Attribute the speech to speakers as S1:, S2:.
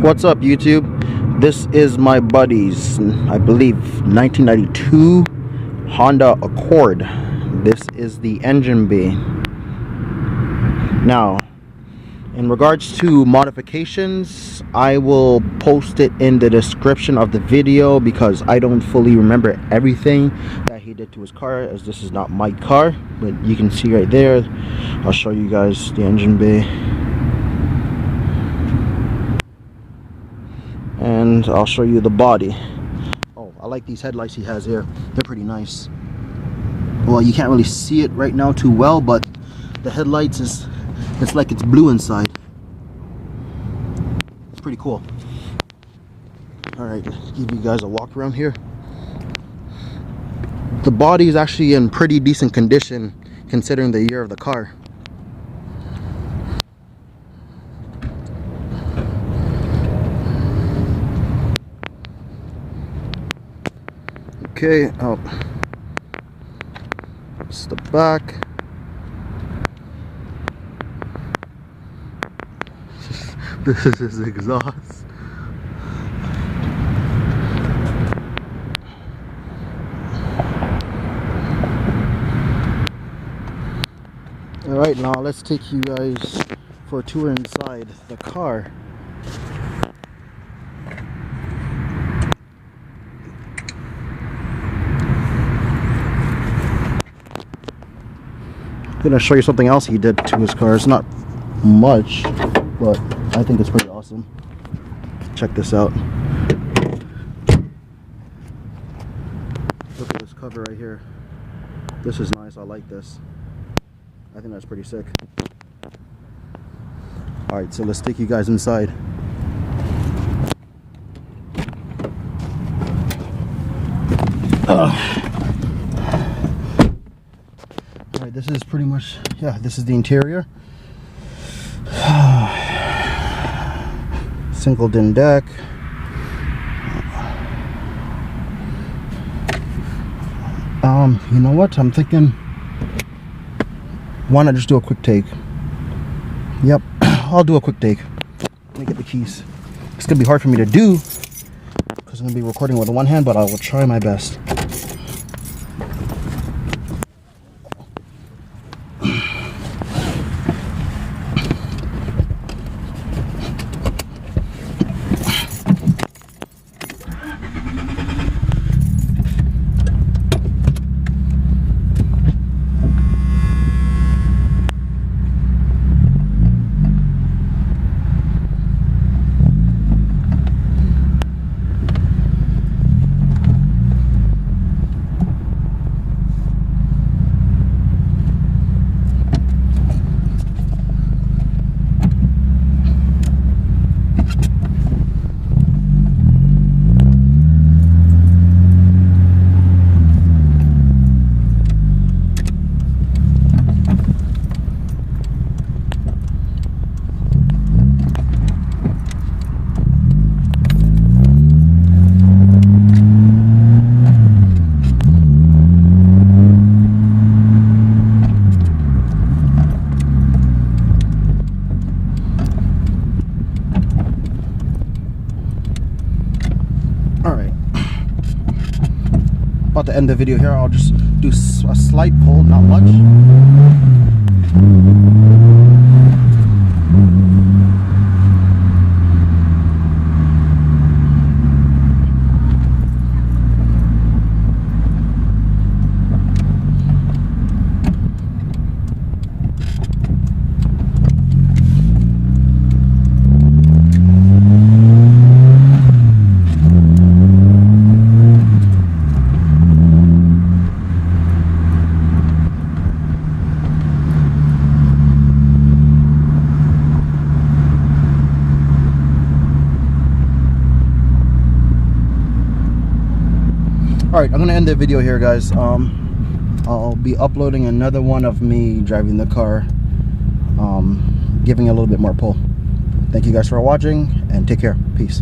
S1: What's up, YouTube? This is my buddy's, I believe, 1992 Honda Accord. This is the engine bay. Now, in regards to modifications, I will post it in the description of the video because I don't fully remember everything that he did to his car, as this is not my car. But you can see right there, I'll show you guys the engine bay. And I'll show you the body. Oh, I like these headlights he has here. They're pretty nice. Well, you can't really see it right now too well, but the headlights it's like it's blue inside. It's pretty cool. Alright, give you guys a walk around here. The body is actually in pretty decent condition considering the year of the car. Okay, oh, it's the back. This is his exhaust. Alright, now let's take you guys for a tour inside the car. I'm gonna show you something else he did to his car. It's not much, but I think it's pretty awesome. Check this out. Look at this cover right here. This is nice. I like this. I think that's pretty sick. Alright, so let's take you guys inside. Alright, this is pretty much, yeah, this is the interior. Single din deck. You know what? I'm thinking, why not just do a quick take? Yep, I'll do a quick take. Let me get the keys. It's gonna be hard for me to do because I'm gonna be recording with one hand, but I will try my best. About to end the video here. I'll just do a slight pull, not much. Alright, I'm gonna end the video here, guys. I'll be uploading another one of me driving the car, giving a little bit more pull. Thank you guys for watching, and take care. Peace.